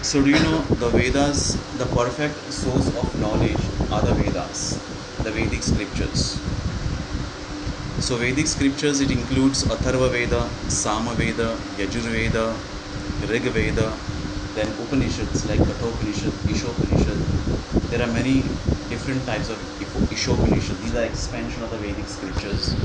So do you know the Vedas, the perfect source of knowledge are the Vedas, the Vedic scriptures. So Vedic scriptures, it includes Atharva Veda, Sama Veda, Yajurveda, Rig Veda, then Upanishads like Kathopanishad, Ishopanishad. There are many different types of Ishopanishad. These are expansion of the Vedic scriptures.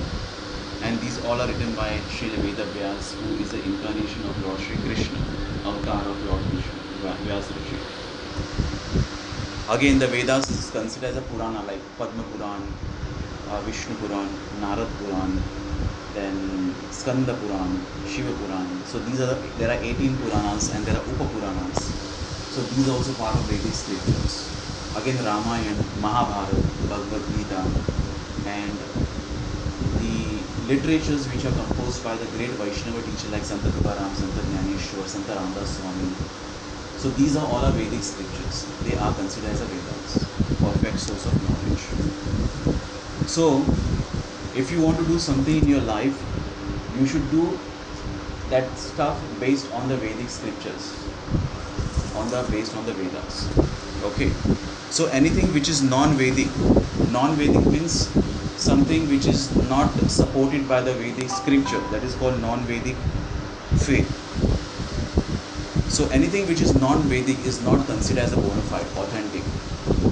And these all are written by Srila Veda Vyas, who is the incarnation of Lord Shri Krishna, avatar of Lord Krishna, Vyas Rishi. Again, the Vedas is considered as a Purana, like Padma Puran, Vishnu Puran, Narad Puran, then Skanda Puran, Shiva Puran. So there are 18 Puranas and there are Upa Puranas. So these are also part of Vedic scriptures. Again, Ramayana, Mahabharata, Bhagavad Gita, and the literatures which are composed by the great Vaishnava teacher like Santa Tukaram, Santa Jnaneshwar, Santa Ramdas Swami. So these are all our Vedic scriptures. They are considered as a Vedas, perfect source of knowledge. So, if you want to do something in your life, you should do that stuff based on the Vedic scriptures, based on the Vedas. Okay. So anything which is non-Vedic means something which is not supported by the Vedic scripture. That is called non-Vedic faith. So anything which is non-Vedic is not considered as a bona fide, authentic,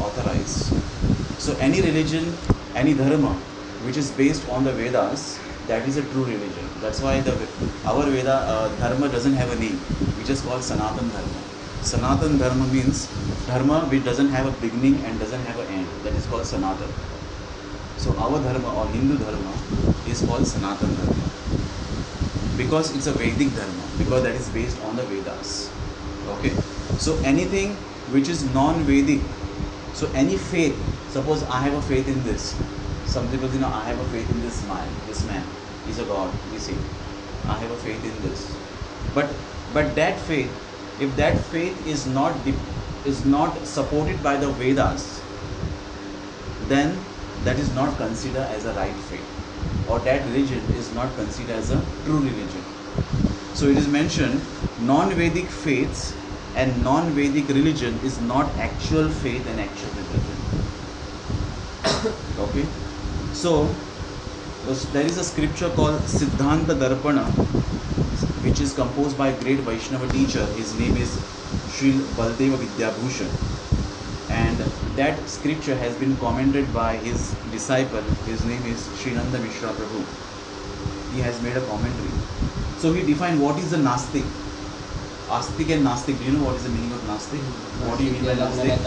authorized. So any religion, any dharma which is based on the Vedas, that is a true religion. That's why our Veda dharma doesn't have a name. We just call Sanatan Dharma. Sanatan Dharma means dharma which doesn't have a beginning and doesn't have an end. That is called Sanatan. So our dharma or Hindu dharma is called Sanatan Dharma because it's a Vedic dharma, because that is based on the Vedas. Okay. So anything which is non-Vedic, so any faith, suppose I have a faith in this. Some people, I have a faith in this man. This man is a god. We see, I have a faith in this. But that faith, if that faith is not supported by the Vedas, then that is not considered as a right faith, or that religion is not considered as a true religion. So it is mentioned, non-Vedic faiths and non-Vedic religion is not actual faith and actual religion. Okay. So there is a scripture called Siddhanta Darpana, which is composed by a great Vaishnava teacher. His name is Sri Baldeva Vidyabhushan, and that scripture has been commented by his disciple. His name is Srinanda Mishra Prabhu. He has made a commentary. So he defined what is the Nastik. Astik and Nastik. Do you know what is the meaning of Nastik? What do you mean by Nastik?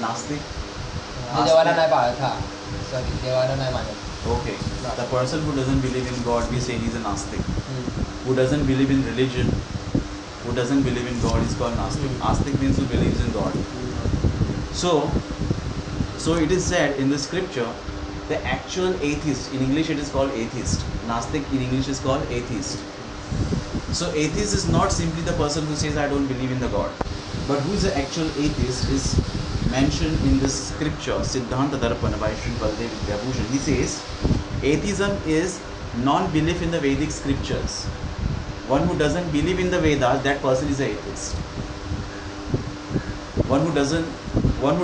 Nastik? Okay. The person who doesn't believe in God, we say he's a Nastik. Who doesn't believe in religion, who doesn't believe in God is called Nastik. Astik means who believes in God. So it is said in the scripture, the actual atheist, in English it is called atheist. Nastik in English is called atheist. So atheist is not simply the person who says I don't believe in the God. But who is the actual atheist is mentioned in this scripture, Siddhanta Darpana by Sri Baldev Vidyabhushan. He says, atheism is non-belief in the Vedic scriptures. One who doesn't believe in the Vedas, that person is an atheist. One who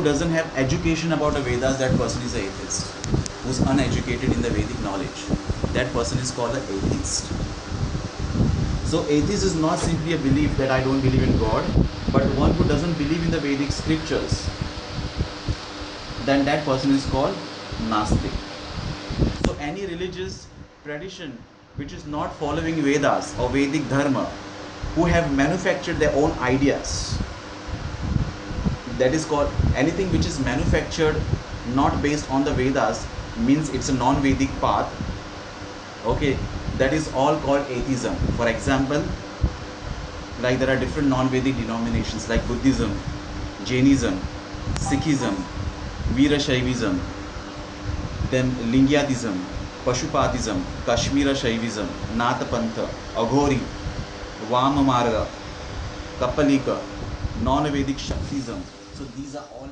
doesn't have education about the Vedas, that person is an atheist. Who's uneducated in the Vedic knowledge, that person is called an atheist. So atheist is not simply a belief that I don't believe in God, but one who doesn't believe in the Vedic scriptures, then that person is called Nastik. So any religious tradition which is not following Vedas or Vedic Dharma, who have manufactured their own ideas, that is called, anything which is manufactured not based on the Vedas, means it's a non-Vedic path. Okay, that is all called atheism. For example, like there are different non-Vedic denominations like Buddhism, Jainism, Sikhism, Veerashaivism, then Lingyadism, Pashupatism, Kashmira Shaivism, Natapantha, Aghori, Vama Marga, Kapalika, non-Vedic Shaktism. So these are all